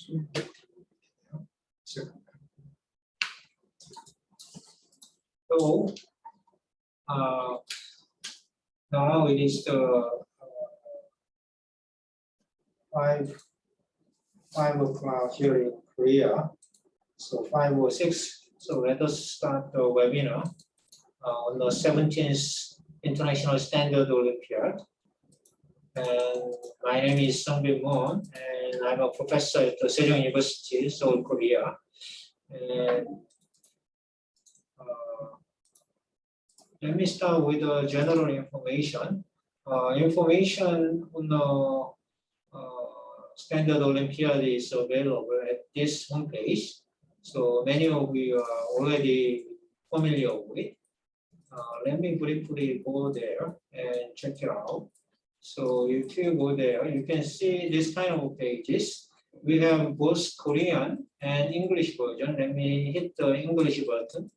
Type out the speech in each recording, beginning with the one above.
So now it is the 5 o'clock here in Korea. So 5:06. So let us start the webinar on the 17th International Standards Olympiad. And my name is Seungbin, and I'm a professor at the Sejong University, Seoul, Korea. And let me start with the general information. Information on the Standard Olympiad is available at this homepage. So many of you are already familiar with. Let me briefly go there and check it out. So if you go there, you can see this kind of pages. We have both Korean and English version. Let me hit the English button.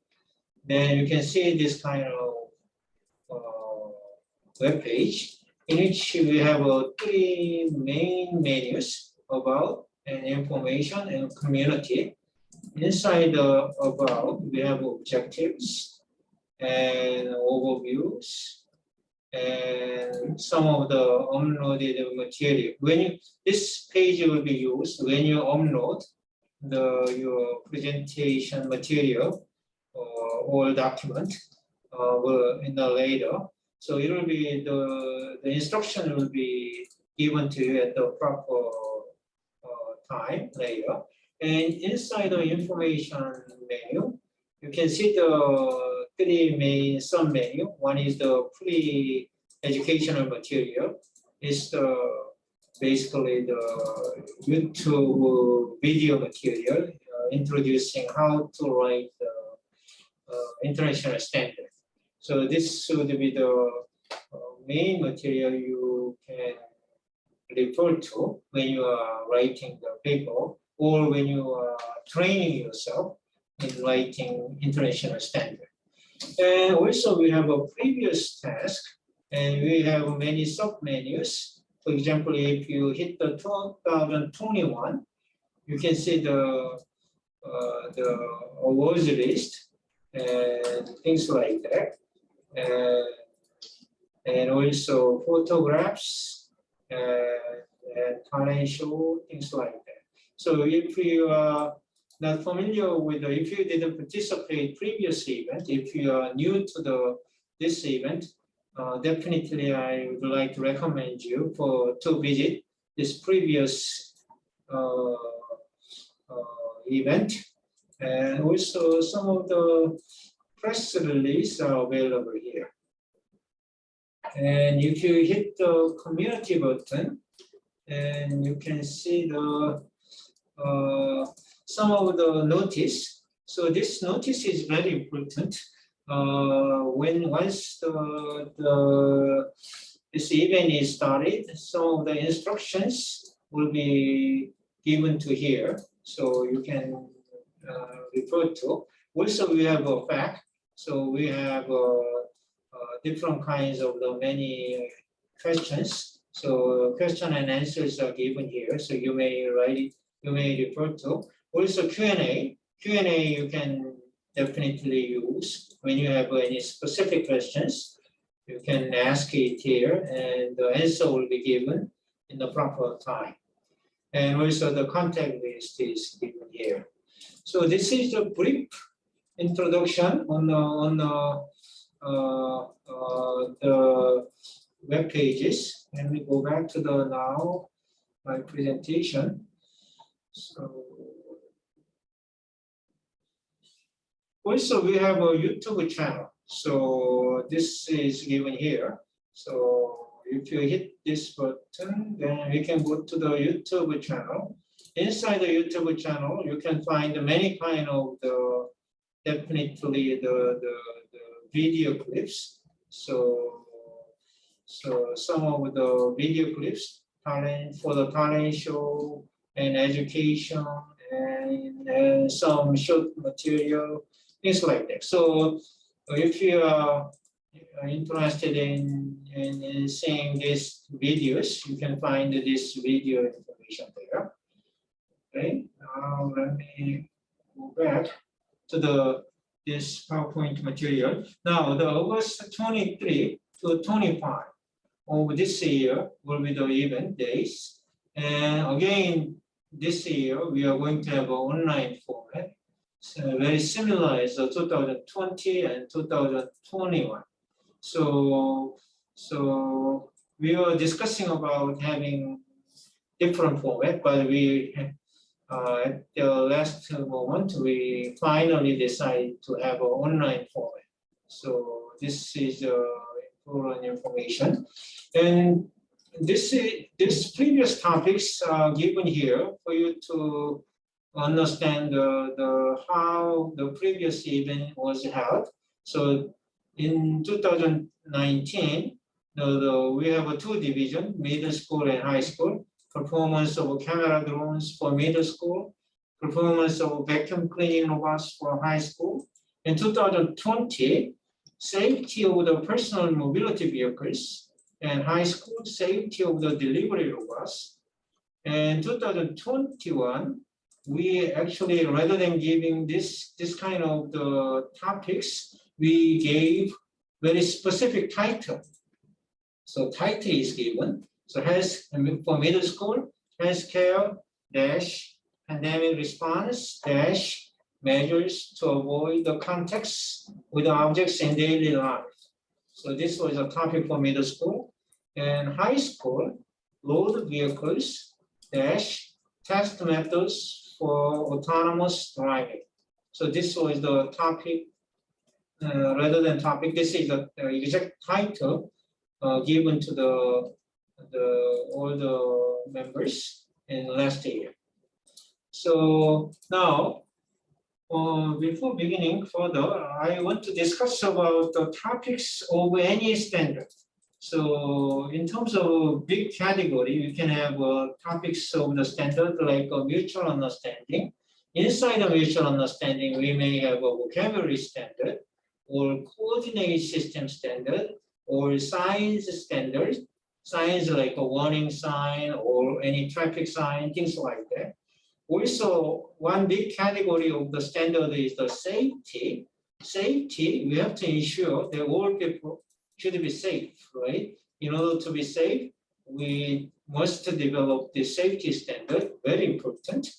Then you can see this kind of web page in which we have 3 main menus: about and information and community. Inside the about, we have objectives and overviews and some of the uploaded material. This page will be used when you upload your presentation material or document in the later. So it will be the instruction will be given to you at the proper time later. And inside the information menu, you can see the 3 main sub-menu. One is the pre-educational material. It's basically the YouTube video material introducing how to write the international standard. So this should be the main material you can refer to when you are writing the paper or when you are training yourself in writing international standard. And also we have a previous task, and we have many sub-menus. For example, if you hit the 2021, you can see the awards list and things like that. And also photographs and talent show, things like that. So if you are not familiar with, if you didn't participate previous event, if you are new to this event, definitely I would like to recommend you to visit this previous event. And also some of the press release are available here. And if you hit the community button, and you can see some of the notice. So this notice is very important. Once this event is started, some of the instructions will be given to here, so you can refer to. Also, we have a fact. So we have different kinds of the many questions. So question and answers are given here. So you may write it, you may refer to. Also Q&A. Q&A you can definitely use when you have any specific questions. You can ask it here, and the answer will be given in the proper time. And also the contact list is given here. So this is a brief introduction on the web pages. Let me go back to my presentation. So also we have a YouTube channel. So this is given here. So if you hit this button, then we can go to the YouTube channel. Inside the YouTube channel, you can find many kind of definitely the video clips. So some of the video clips for the talent show and education and some short material, things like that. So if you are interested in seeing these videos, you can find this video information there. Okay. let me go back to this PowerPoint material. Now, the August 23 to 25 of this year will be the event days. And again, this year, we are going to have an online format. So very similar as the 2020 and 2021. So we were discussing about having different format, but we at the last moment, we finally decided to have an online format. So this is important information. And this previous topics are given here for you to understand how the previous event was held. So in 2019, we have two divisions, middle school and high school. Performance of camera drones for middle school, performance of vacuum cleaning robots for high school. In 2020, safety of the personal mobility vehicles, and high school safety of the delivery robots. And 2021, we actually, rather than giving this kind of the topics, we gave very specific title. So title is given. So health for middle school, healthcare dash pandemic response dash measures to avoid the contacts with objects in daily life. So this was a topic for middle school. And high school, road vehicles dash test methods for autonomous driving. So this was the topic, rather than topic, this is the exact title given to all the members in last year. So now, before beginning further, I want to discuss about the topics of any standard. So in terms of big category, you can have topics of the standard like a mutual understanding. Inside a mutual understanding, we may have a vocabulary standard or coordinate system standard or signs standard. Signs like a warning sign or any traffic sign, things like that. Also, one big category of the standard is the safety. Safety, we have to ensure that all people should be safe, right? In order to be safe, we must develop the safety standard, very important.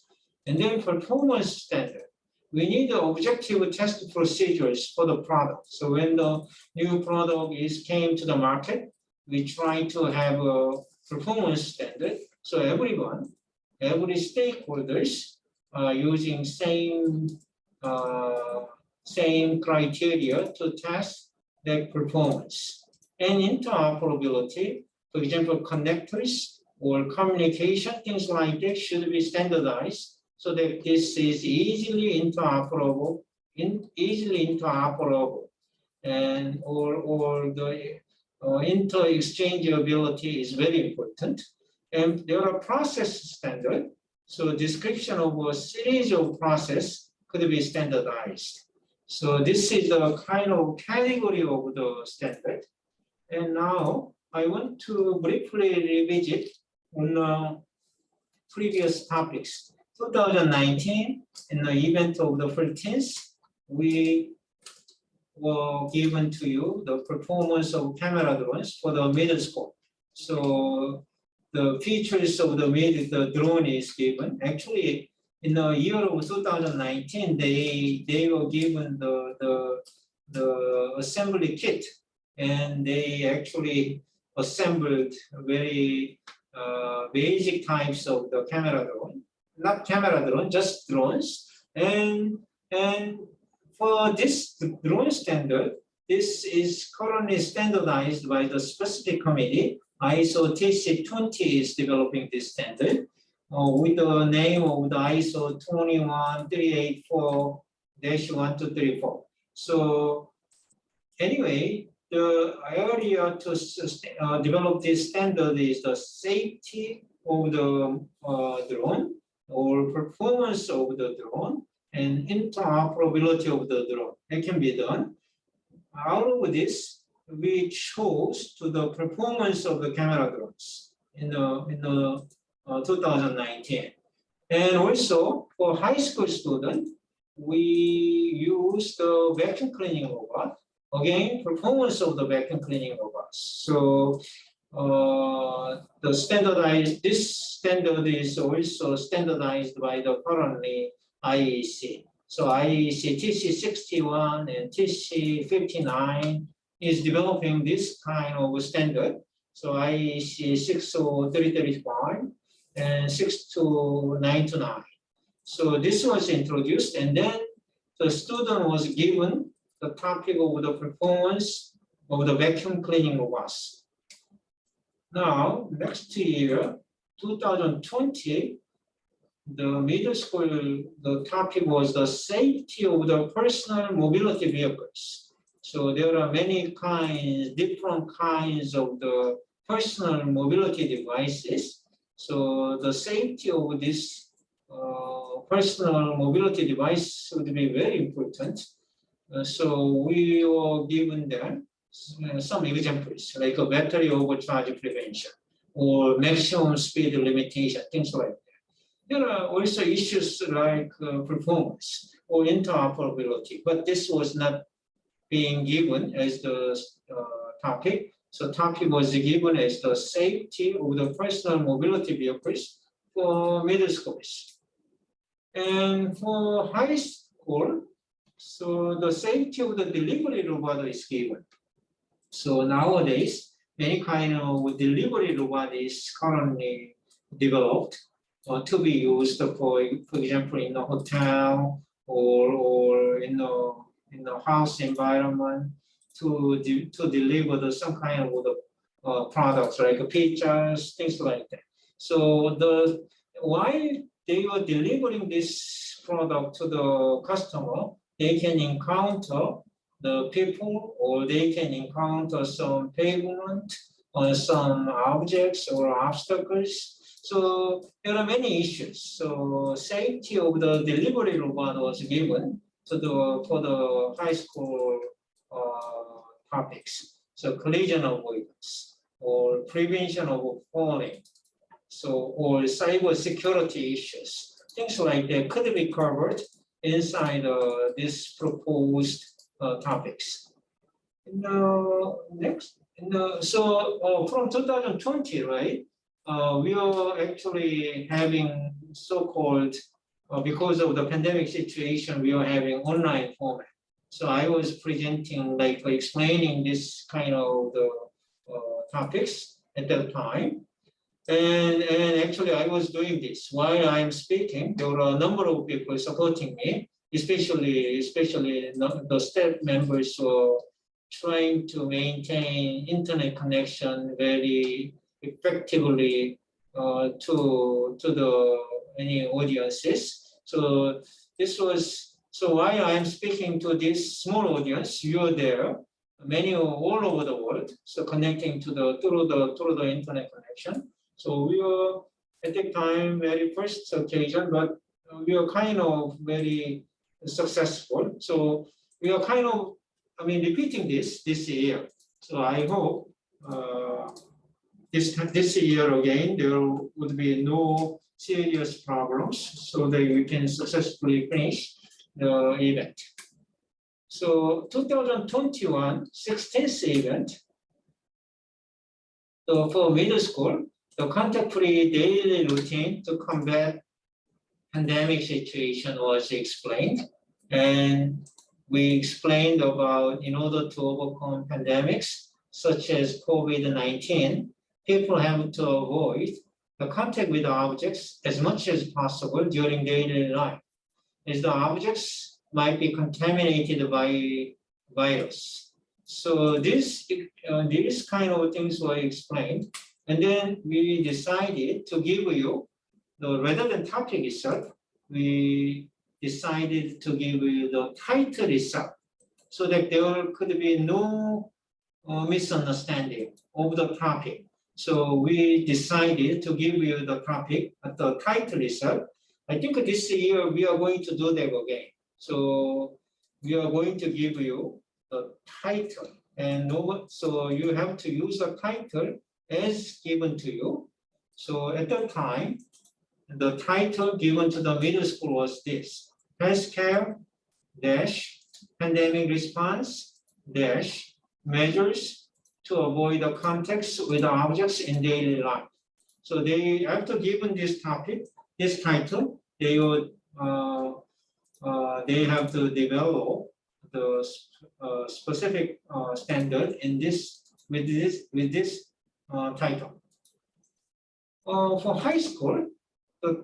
And then performance standard. We need the objective test procedures for the product. So when the new product came to the market, we try to have a performance standard. So everyone, every stakeholders are using same criteria to test their performance. And interoperability, for example, connectors or communication, things like that should be standardized so that this is easily interoperable, and or the inter-exchangeability is very important. And there are process standards. So description of a series of process could be standardized. So this is the kind of category of the standard. And now I want to briefly revisit on the previous topics. 2019, in the event of the 14th, we were given to you the performance of camera drones for the middle school. So the features of the drone is given. Actually, in the year of 2019, they were given the assembly kit, and they actually assembled very basic types of the camera drone, not camera drone, just drones. And for this drone standard, this is currently standardized by the specific committee. ISO TC20 is developing this standard with the name of the ISO 21384-1234. So anyway, the area to develop this standard is the safety of the drone or performance of the drone and interoperability of the drone. It can be done. Out of this, we chose to the performance of the camera drones in the 2019. And also for high school students, we use the vacuum cleaning robot. Again, performance of the vacuum cleaning robots. So this standard is also standardized by the currently IEC. So IEC TC61 and TC59 is developing this kind of standard. So IEC 60335 and 62929. So this was introduced, and then the student was given the topic of the performance of the vacuum cleaning robots. Now, next year, 2020, the middle school, the topic was the safety of the personal mobility vehicles. So there are many kinds, different kinds of the personal mobility devices. So the safety of this personal mobility device would be very important. So we were given them some examples, like a battery overcharge prevention or maximum speed limitation, things like that. There are also issues like performance or interoperability, but this was not being given as the topic. So topic was given as the safety of the personal mobility vehicles for middle schools. And for high school, so the safety of the delivery robot is given. So nowadays, many kind of delivery robot is currently developed to be used for example, in a hotel or in a house environment to deliver some kind of the products like pizzas, things like that. So while they are delivering this product to the customer, they can encounter the people, or they can encounter some pavement or some objects or obstacles. So there are many issues. So safety of the delivery robot was given for the high school topics. So collision avoidance or prevention of falling. So or cyber security issues, things like that could be covered inside this proposed topics. Next, so from 2020, right? We are actually having so-called, because of the pandemic situation, we are having online format. So I was presenting, like explaining this kind of the topics at that time. And actually I was doing this while I'm speaking. There were a number of people supporting me, especially the staff members were trying to maintain internet connection very effectively to the any audiences. So this was, so while I'm speaking to this small audience, you're there, many all over the world, so connecting to through the internet connection. So we were at the time very first occasion, but we were kind of very successful. So we are kind of, repeating this year. So I hope this year again there would be no serious problems, so that we can successfully finish the event. So 2021 16th event. So for middle school, the contact-free daily routine to combat pandemic situation was explained. And we explained about, in order to overcome pandemics, such as COVID-19, people have to avoid the contact with objects as much as possible during daily life, as the objects might be contaminated by virus. So these kind of things were explained. And then we decided to give you, rather than topic itself, we decided to give you the title itself, so that there could be no misunderstanding of the topic. So we decided to give you the topic, the title itself. I think this year we are going to do that again. So we are going to give you the title, and so you have to use the title as given to you. So at that time, the title given to the middle school was this: healthcare dash pandemic response dash measures to avoid the contact with objects in daily life. So they, after given this topic, this title, they would they have to develop the specific standard in this with this title. For high school, the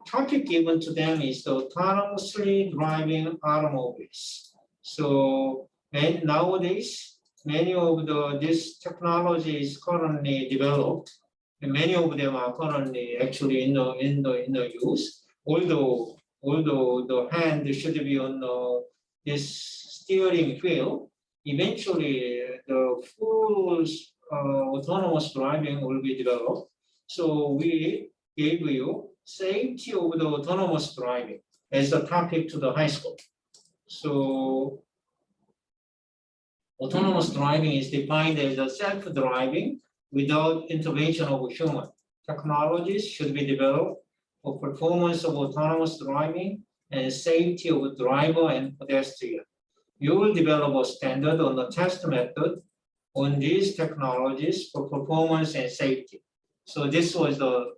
topic given to them is the autonomously driving automobiles. So nowadays, many of this technology is currently developed, and many of them are currently actually in the use. Although the hand should be on this steering wheel, eventually the full autonomous driving will be developed. So we gave you safety of the autonomous driving as the topic to the high school. So autonomous driving is defined as a self-driving without intervention of human. Technologies should be developed for performance of autonomous driving and safety of driver and pedestrian. You will develop a standard on the test method on these technologies for performance and safety. So this was the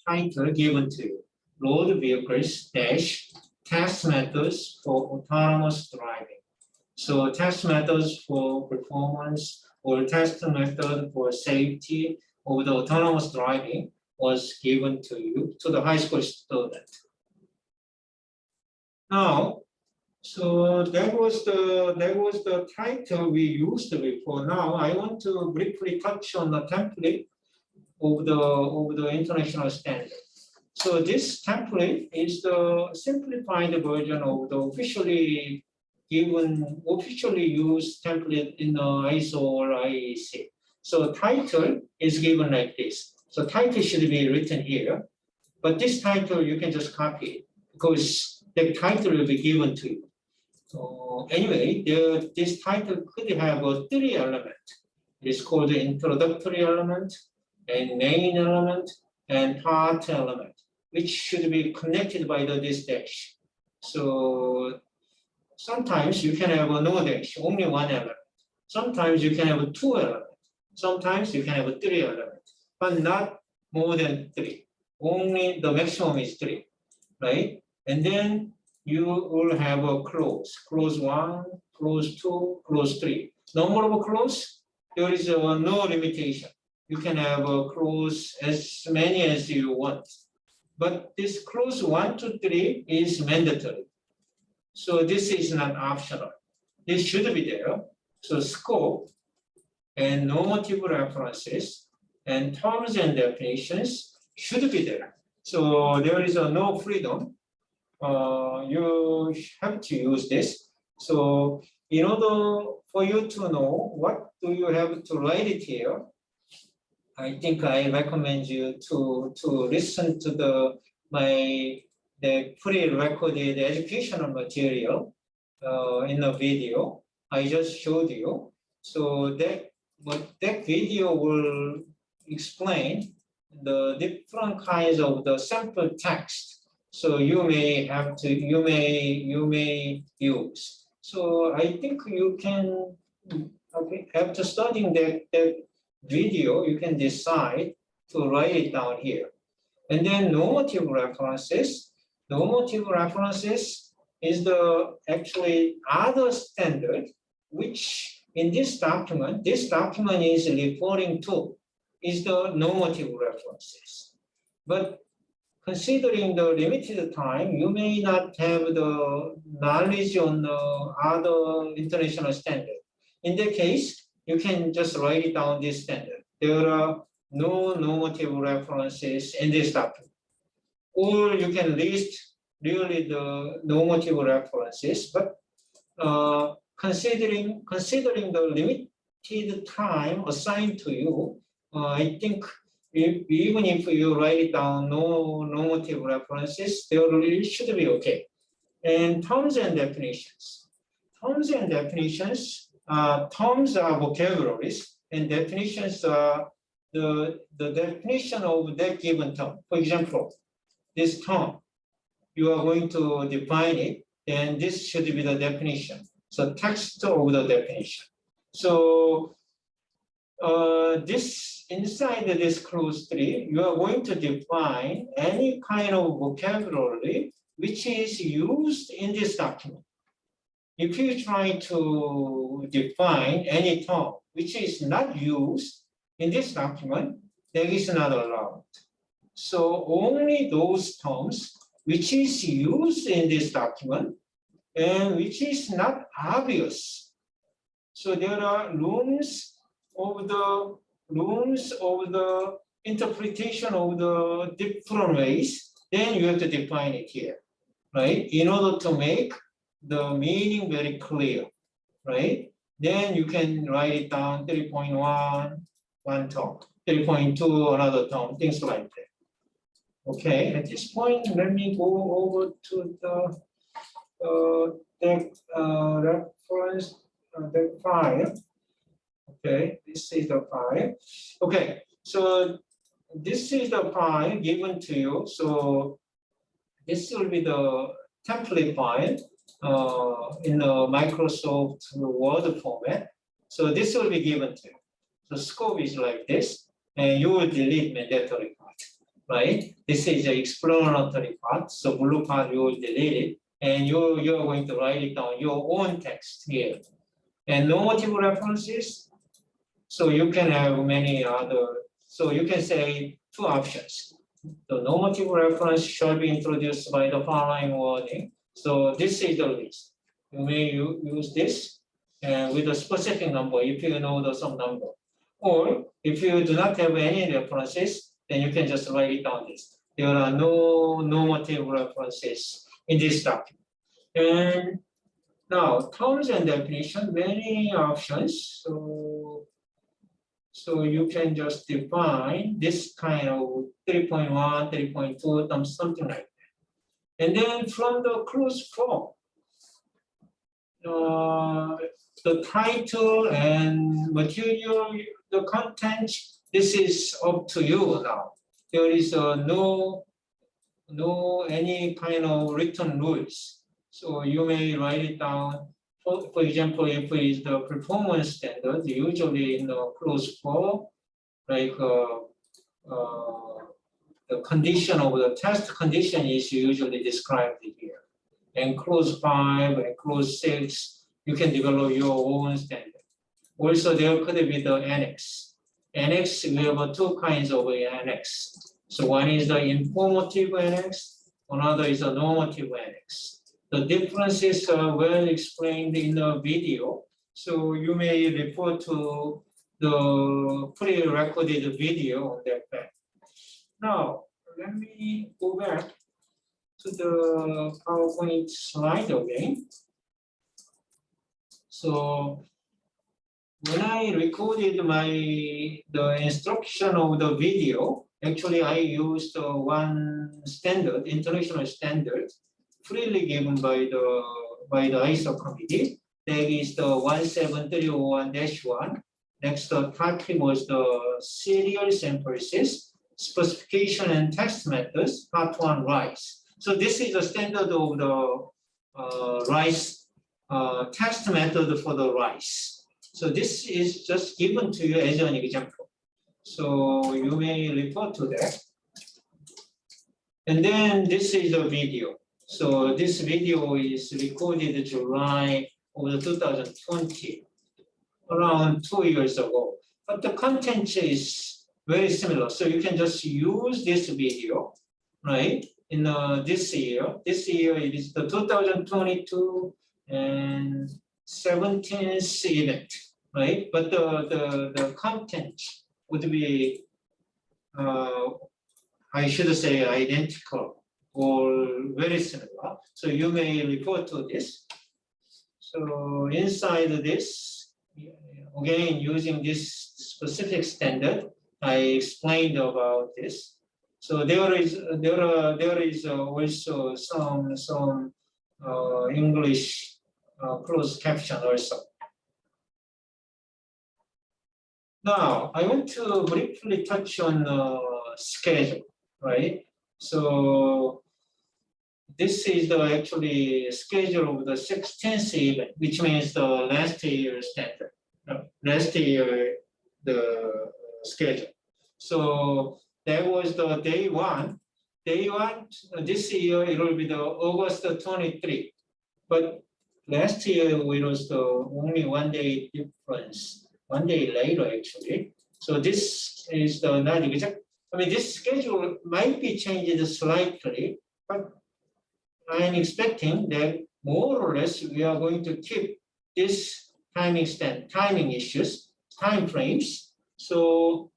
title given to you: road vehicles dash test methods for autonomous driving. So test methods for performance or test method for safety of the autonomous driving was given to you, to the high school student. Now, so that was the title we used before. Now I want to briefly touch on the template of the international standard. So this template is the simplified version of the officially used template in the ISO or IEC. So title is given like this. So title should be written here, but this title you can just copy it because the title will be given to you. So anyway, this title could have three elements. It is called the introductory element, and main element, and part element, which should be connected by this dash. So sometimes you can have no dash, only one element. Sometimes you can have two elements. Sometimes you can have three elements, but not more than three. Only the maximum is three, right? And then you will have a clause. Clause 1, clause 2, clause 3. Number of clause, there is no limitation. You can have a clause as many as you want. But this clause 1 to 3 is mandatory. So this is not optional. This should be there. So scope and normative references and terms and definitions should be there. So there is no freedom. You have to use this. So in order for you to know what do you have to write it here, I think I recommend you to listen to the pre-recorded educational material in the video I just showed you. So that video will explain the different kinds of the sample text. So you may have to, you may use. So I think you can, okay, after studying that video, you can decide to write it down here. And then normative references. Normative references is the actually other standard, which in this document is referring to, is the normative references. But considering the limited time, you may not have the knowledge on the other international standard. In that case, you can just write it down this standard. There are no normative references in this document. Or you can list really the normative references, but considering the limited time assigned to you, I think even if you write down no normative references, they really should be okay. And terms and definitions. Terms and definitions, terms are vocabularies, and definitions are the definition of that given term. For example, this term, you are going to define it, and this should be the definition. So text of the definition. So this inside this clause 3, you are going to define any kind of vocabulary which is used in this document. If you try to define any term which is not used in this document, that is not allowed. So only those terms which is used in this document and which is not obvious. So there are rooms of the interpretation of the different ways. Then you have to define it here, right? In order to make the meaning very clear, right? Then you can write it down 3.1, one term, 3.2, another term, things like that. Okay, at this point, let me go over to the reference, the file. Okay, this is the file. Okay, so this is the file given to you. So this will be the template file in the Microsoft Word format. So this will be given to you. The scope is like this, and you will delete mandatory part, right? This is the explanatory part. So blue part you will delete it, and you are going to write it down your own text here. And normative references. So you can have many other. So you can say two options. The normative reference shall be introduced by the following wording. So this is the list. You may use this and with a specific number if you know the some number. Or if you do not have any references, then you can just write it down this. There are no normative references in this document. And now terms and definition, many options. So you can just define this kind of 3.1, 3.2, something like that. And then from the clause 4, the title and material, the content, this is up to you now. There is no any kind of written rules. So you may write it down. For example, if it is the performance standard, usually in the clause 4, like the condition of the test condition is usually described here. And clause 5 and clause 6, you can develop your own standard. Also, there could be the annex. Annex, we have two kinds of annex. So one is the informative annex, another is a normative annex. The differences are well explained in the video. So you may refer to the pre-recorded video on that back. Now, let me go back to the PowerPoint slide again. So when I recorded the instruction of the video, actually I used one standard, international standard, freely given by the ISO committee. That is the 17301-1. Next, the topic was the serial synthesis, specification and test methods, part 1, rice. So this is the standard of the rice test method for the rice. So this is just given to you as an example. So you may refer to that. And then this is the video. So this video is recorded July of 2020, around 2 years ago. But the content is very similar. So you can just use this video, right? In this year it is the 2022 and 17th event, right? But the content would be, I should say, identical or very similar. So you may refer to this. So inside this, again, using this specific standard, I explained about this. So there is also some English closed caption also. Now, I want to briefly touch on schedule, right? So this is the actually schedule of the 16th event, which means the last year standard, last year the schedule. So that was the day one. Day one this year it will be the August 23. But last year it was the only 1 day difference, 1 day later actually. So this is the not exact. I mean, this schedule might be changed slightly, but I'm expecting that more or less we are going to keep this timing issues, time frames. So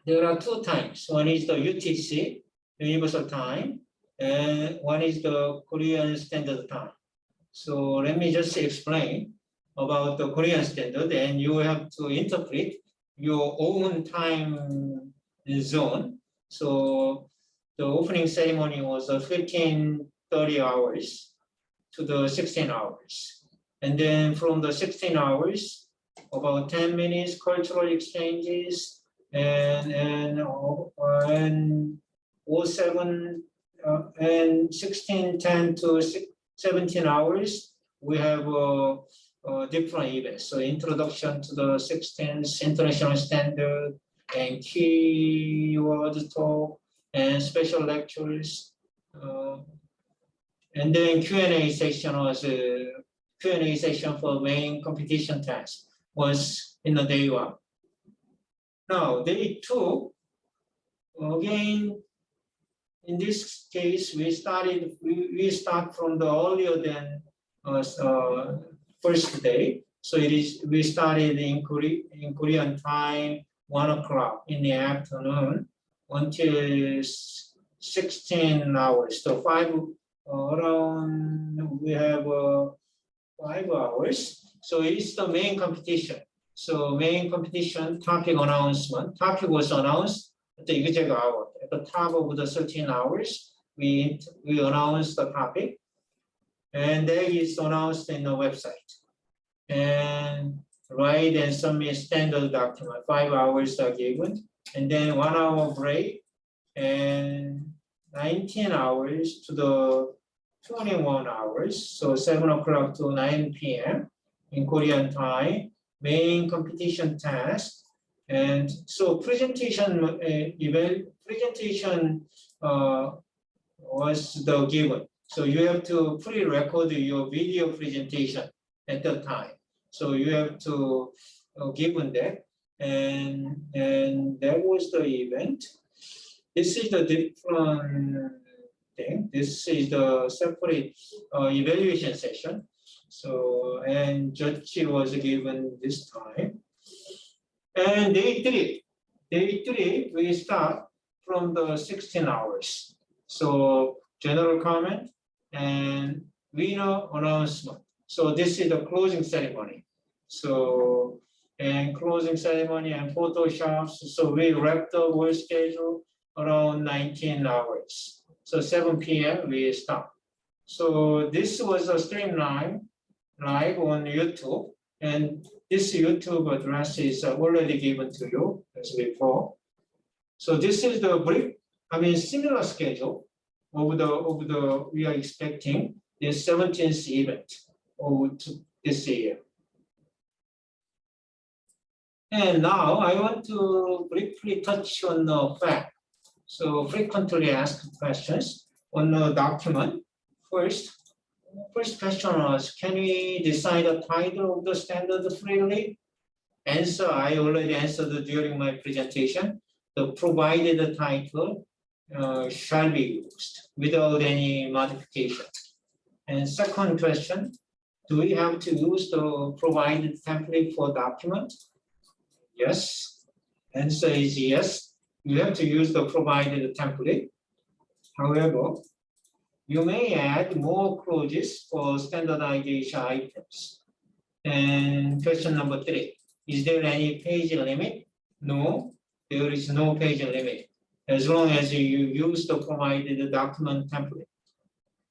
there are two times. One is the UTC, Universal Time, and one is the Korean Standard Time. So let me just explain about the Korean standard, and you have to interpret your own time zone. So the opening ceremony was 15:30 hours to the 16 hours. And then from the 16 hours, about 10 minutes cultural exchanges and 07 and 16:10 to 17 hours, we have different events. So introduction to the 16th International Standard and keyword talk and special lectures. And then Q&A session was Q&A session for main competition task was in the day one. Now day two, again, in this case, we start from the earlier than first day. So we started in Korean time 1 o'clock in the afternoon until 16 hours. So we have 5 hours. So it's the main competition. So main competition topic announcement. Topic was announced at the exact hour. At the top of the 13 hours, we announced the topic, and that is announced in the website. And write and submit standard document. 5 hours are given, and then 1 hour break, and 19 hours to the 21 hours. So 7 o'clock to 9 p.m. in Korean time. Main competition task. And so presentation was the given. So you have to pre-record your video presentation at the time. So you have to given that, and that was the event. This is the different thing. This is the separate evaluation session. So and judge was given this time. And day three, we start from the 16 hours. So general comment and winner announcement. So this is the closing ceremony. So, and closing ceremony and photoshops. So we wrapped the whole schedule around 19 hours. So 7 p.m. we stop. So this was a stream live on YouTube, and this YouTube address is already given to you as before. So this is the brief, similar schedule of the we are expecting the 17th event of this year. And now I want to briefly touch on the fact. So frequently asked questions on the document. First question was, can we decide the title of the standard freely? Answer, I already answered during my presentation. The provided title shall be used without any modification. And second question, do we have to use the provided template for document? Yes. Answer is yes. You have to use the provided template. However, you may add more clauses for standardization items. And question number 3, is there any page limit? No, there is no page limit, as long as you use the provided document template.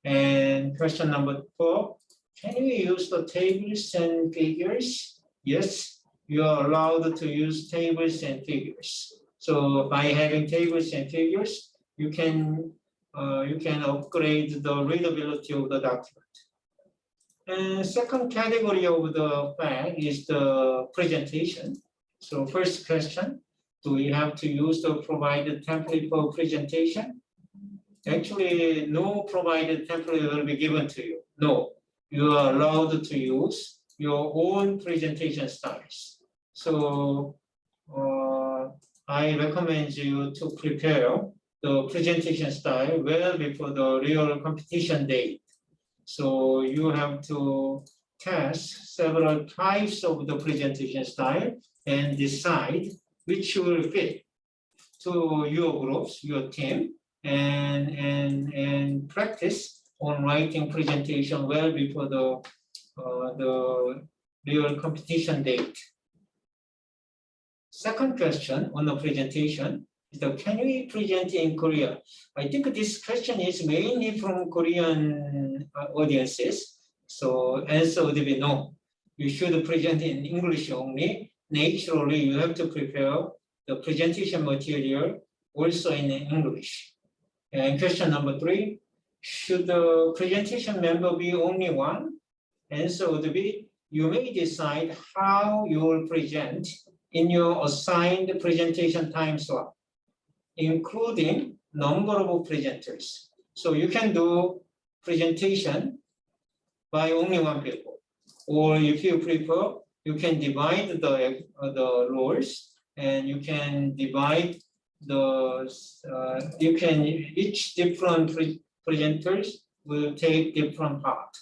And question number 4, can we use the tables and figures? Yes, you are allowed to use tables and figures. So by having tables and figures, you can upgrade the readability of the document. And second category of the fact is the presentation. So first question, do we have to use the provided template for presentation? Actually, no provided template will be given to you. No, you are allowed to use your own presentation styles. So I recommend you to prepare the presentation style well before the real competition date. So you have to test several types of the presentation style and decide which will fit to your groups, your team, and practice on writing presentation well before the real competition date. Second question on the presentation is can we present in Korea? I think this question is mainly from Korean audiences. So answer would be no. You should present in English only. Naturally, you have to prepare the presentation material also in English. And question number 3, should the presentation member be only one? Answer would be, you may decide how you will present in your assigned presentation time slot, including number of presenters. So you can do presentation by only one people. Or if you prefer, you can divide the roles and you can divide each different presenters will take different part.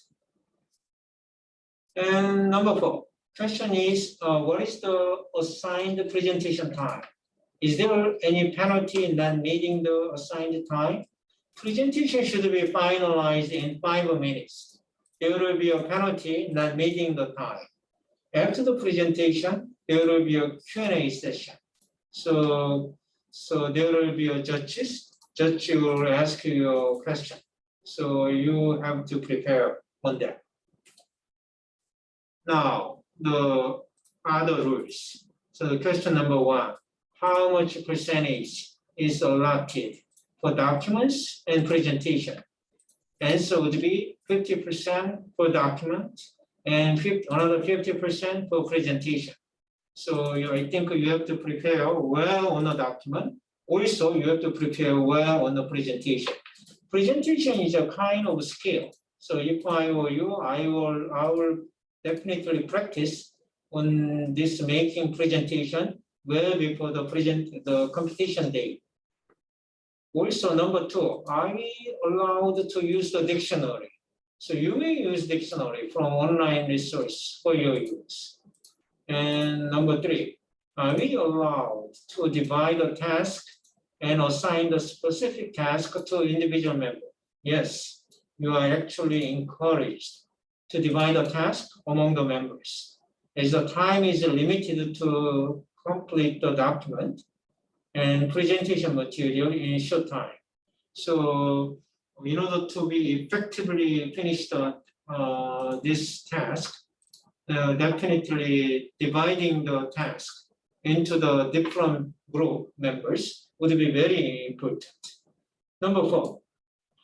And number 4, question is, what is the assigned presentation time? Is there any penalty in not meeting the assigned time? Presentation should be finalized in 5 minutes. There will be a penalty not meeting the time. After the presentation, there will be a Q&A session. So there will be a judges. Judge will ask you a question. So you have to prepare on that. Now, the other rules. So question number 1, how much percentage is allotted for documents and presentation? Answer would be 50% for document and another 50% for presentation. So I think you have to prepare well on the document. Also, you have to prepare well on the presentation. Presentation is a kind of skill. So if I were you, I will definitely practice on this making presentation well before the competition day. Also, number 2, are we allowed to use the dictionary? So you may use dictionary from online resource for your use. And number 3, are we allowed to divide a task and assign the specific task to individual member? Yes, you are actually encouraged to divide a task among the members, as the time is limited to complete the document and presentation material in a short time. So in order to be effectively finish this task, definitely dividing the task into the different group members would be very important. Number 4,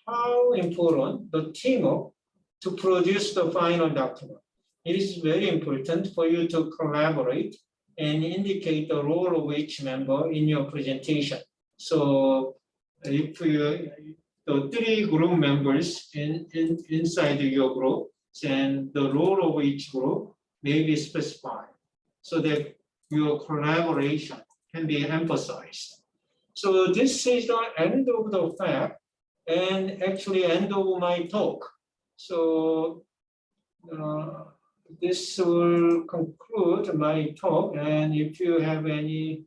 how important the teamwork to produce the final document. It is very important for you to collaborate and indicate the role of each member in your presentation. So if the 3 group members inside your group, then the role of each group may be specified so that your collaboration can be emphasized. So this is the end of the fact and actually end of my talk. So this will conclude my talk, and if you have any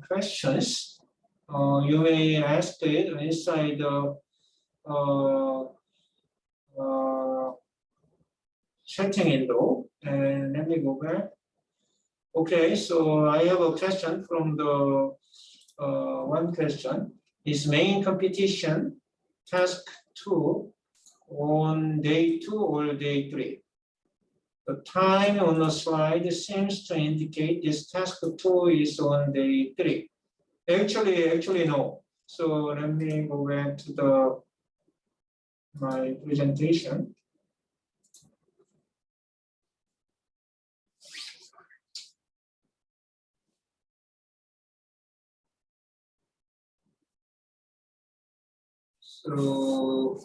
questions, you may ask it inside the chatting window. And let me go back. Okay, so I have a question from the one question. Is main competition task 2 on day 2 or day 3? The time on the slide seems to indicate this task 2 is on day 3. Actually no. So let me go back to my presentation. So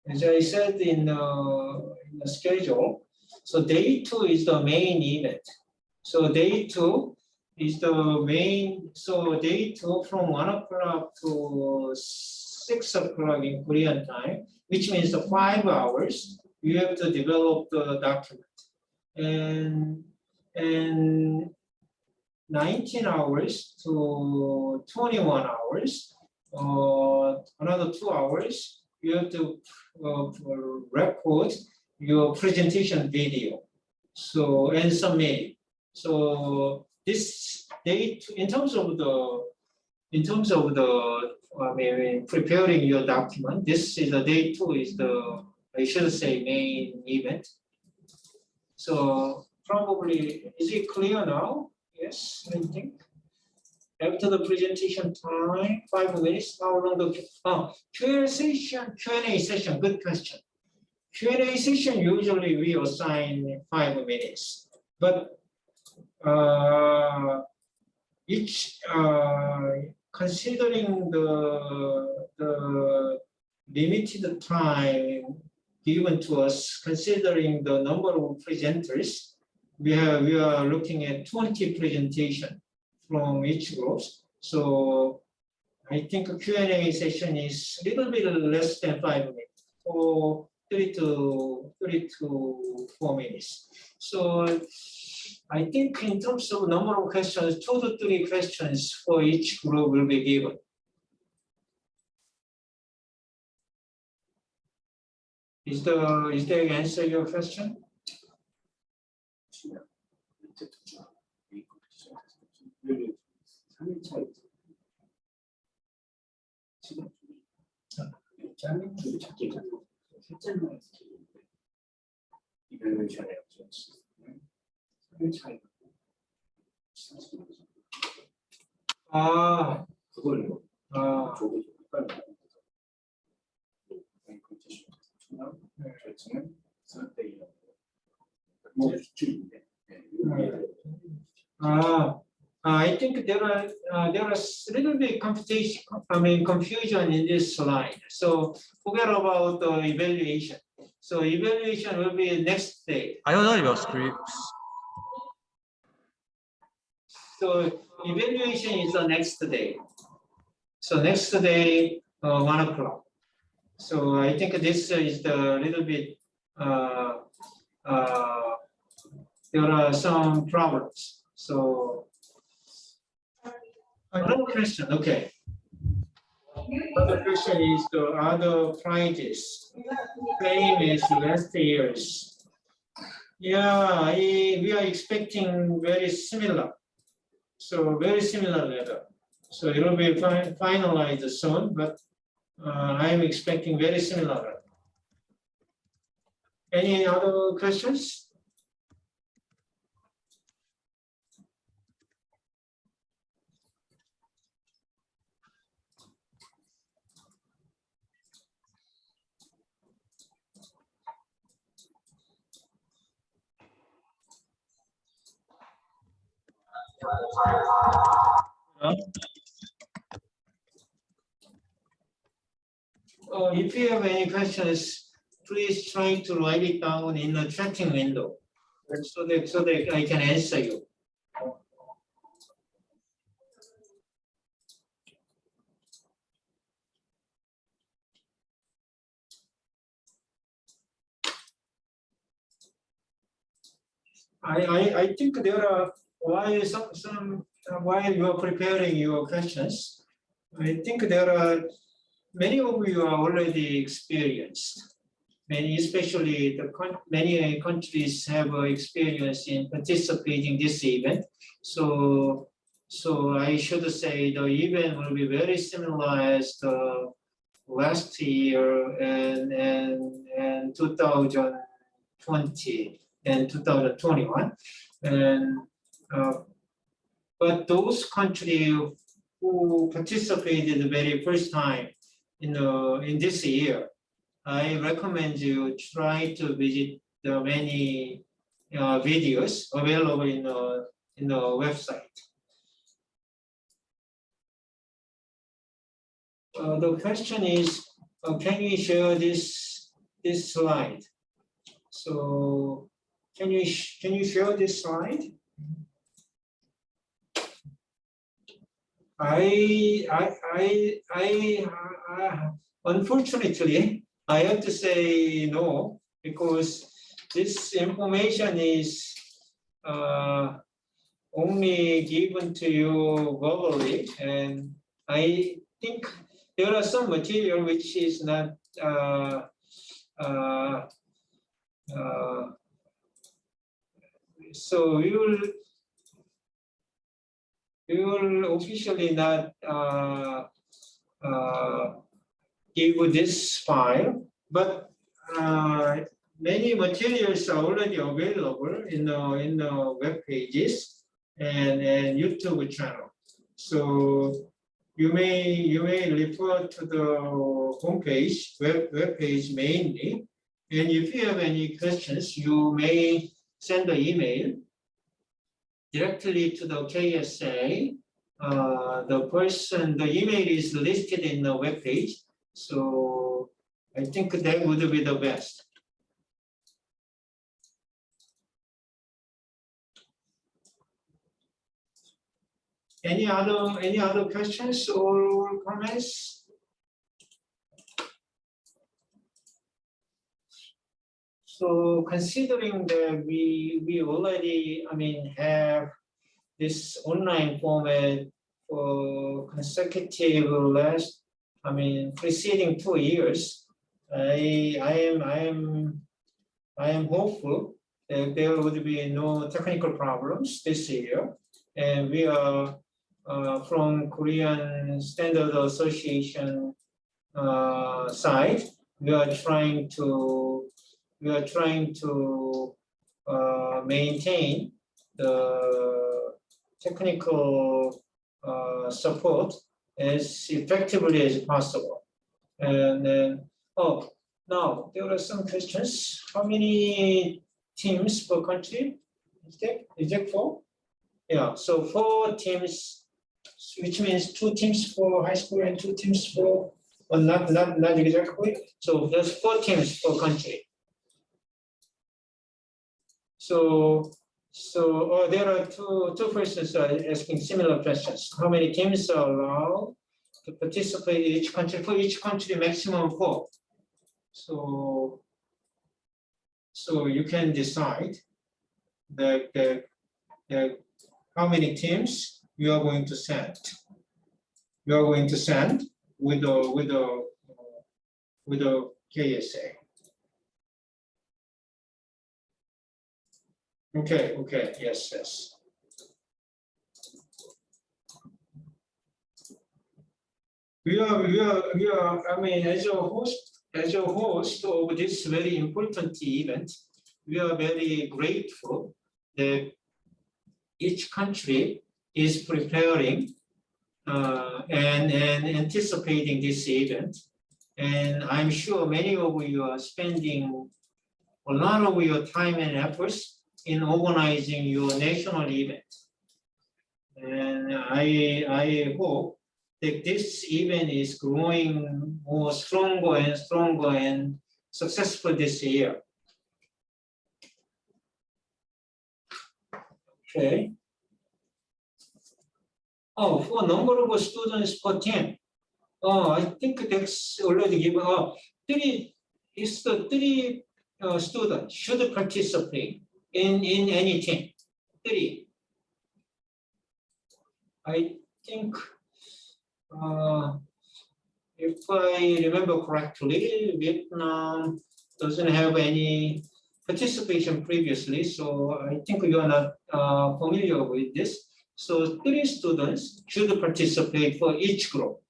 as I said in the schedule, so day 2 is the main event. So day 2 is the main, so day 2 from 1 o'clock to 6 o'clock in Korean time, which means the 5 hours, you have to develop the document. And 19 hours to 21 hours, another 2 hours, you have to record your presentation video. So, and submit. So this date, in terms of the, preparing your document, this is the day 2 is the, I should say, main event. So probably, is it clear now? Yes, I think. After the presentation time, 5 minutes, how long the Q&A session, good question. Q&A session, usually we assign 5 minutes, but considering the limited time given to us, considering the number of presenters, we are looking at 20 presentation from each group. So I think a Q&A session is a little bit less than 5 minutes, or 3 to 4 minutes. So I think in terms of number of questions, 2 to 3 questions for each group will be given. Is there answer your question? I think there are a little bit confusion in this slide. So forget about the evaluation. So evaluation will be next day. So evaluation is the next day. So next day, 1 o'clock. So I think this is the little bit, there are some problems. So another question, okay. Another question is the other prizes. Same as last year's. Yeah, we are expecting very similar. So very similar level. So it will be finalized soon, but I'm expecting very similar level. Any other questions? If you have any questions, please try to write it down in the chatting window so that I can answer you. I think there are, while you are preparing your questions, I think there are many of you are already experienced. Many, especially many countries have experience in participating in this event. So So I should say the event will be very similar as the last year and 2020 and 2021. And but those countries who participated the very first time in this year, I recommend you try to visit the many videos available in the website. The question is, can you share this slide? So, can you share this slide? Unfortunately, I have to say no, because this information is only given to you verbally, and I think there are some material which is not so we will officially not give this file, but many materials are already available in the web pages and YouTube channel. So you may refer to the homepage, web page mainly. And if you have any questions, you may send an email directly to the KSA. The email is listed in the web page. So I think that would be the best. Any other questions or comments? So considering that we already, have this online format for consecutive preceding 2 years, I am hopeful that there would be no technical problems this year, and we are from Korean Standards Association side. We are trying to maintain the technical support as effectively as possible. And then, now there are some questions. How many teams per country? Is that 4? Yeah, so 4 teams, which means 2 teams for high school and 2 teams for, well, not exactly. So there's 4 teams per country. So there are two persons asking similar questions. How many teams are allowed to participate in each country? For each country, maximum 4. So you can decide that how many teams you are going to send. You are going to send with the KSA. Okay, yes. We are, as a host of this very important event, we are very grateful that each country is preparing and anticipating this event. And I'm sure many of you are spending a lot of your time and efforts in organizing your national event. And I hope that this event is growing more stronger and successful this year. Okay. For number of students per team. I think that's already given. 3 students should participate in any team. 3. I think, if I remember correctly, Vietnam doesn't have any participation previously, so I think you are not familiar with this. So 3 students should participate for each group.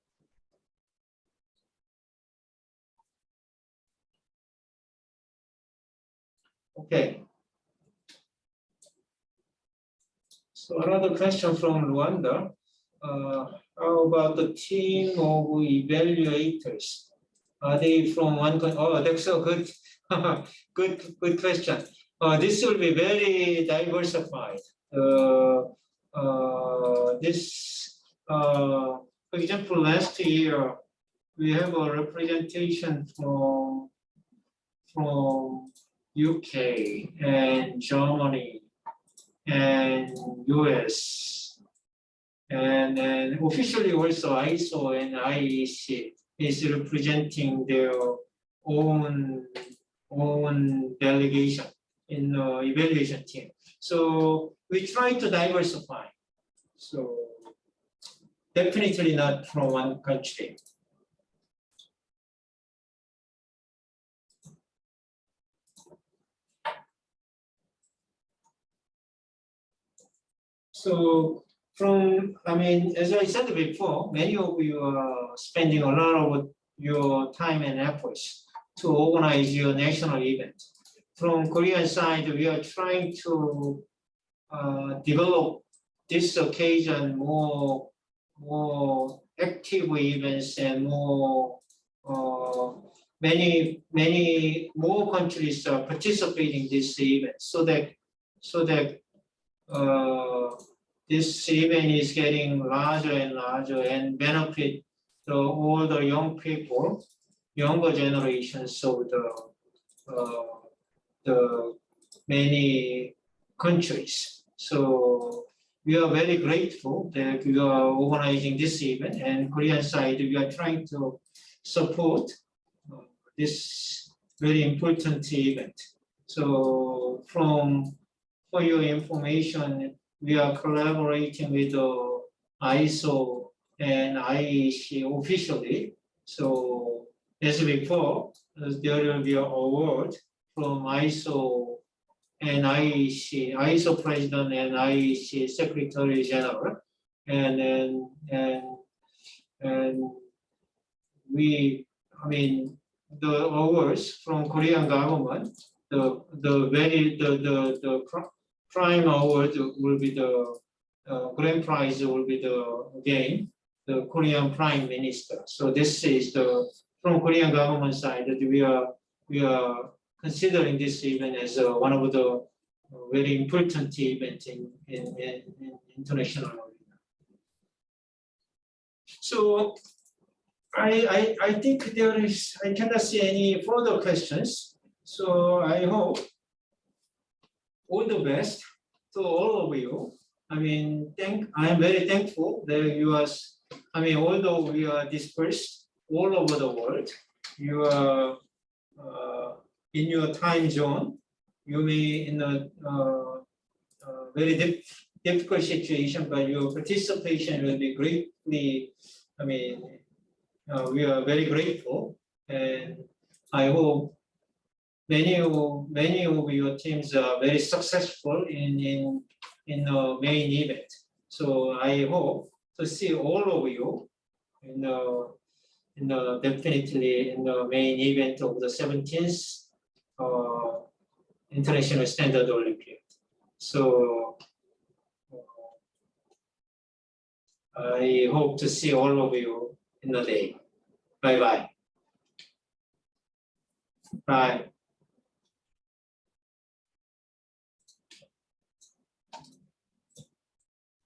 Okay. So another question from Rwanda. How about the team of evaluators? Are they from one country? Oh, that's a good, good question. This will be very diversified. For example, last year we have a representation from UK and Germany and US, and then officially also ISO and IEC is representing their own delegation in the evaluation team. So we try to diversify. So definitely not from one country. So as I said before, many of you are spending a lot of your time and efforts to organize your national event. From Korean side, we are trying to develop this occasion more active events and many more countries are participating in this event, so that this event is getting larger and larger and benefit all the young people, younger generations of the many countries. So we are very grateful that we are organizing this event, and Korean side, we are trying to support this very important event. So for your information, we are collaborating with the ISO and IEC officially. So as before, there will be an award from ISO and IEC, ISO President and IEC Secretary General, and we, the awards from Korean government, the prime award will be the grand prize will be the Korean Prime Minister. So this is from Korean government side that we are considering this event as one of the very important events in international arena. So I think I cannot see any further questions. So I hope all the best to all of you. I am very thankful that you are, although we are dispersed all over the world, you are in your time zone, you may in a very difficult situation, but your participation will be greatly, we are very grateful, and I hope many of your teams are very successful in the main event. So I hope to see all of you definitely in the main event of the 17th International Standard Olympiad. So I hope to see all of you in the day. Bye-bye. Bye.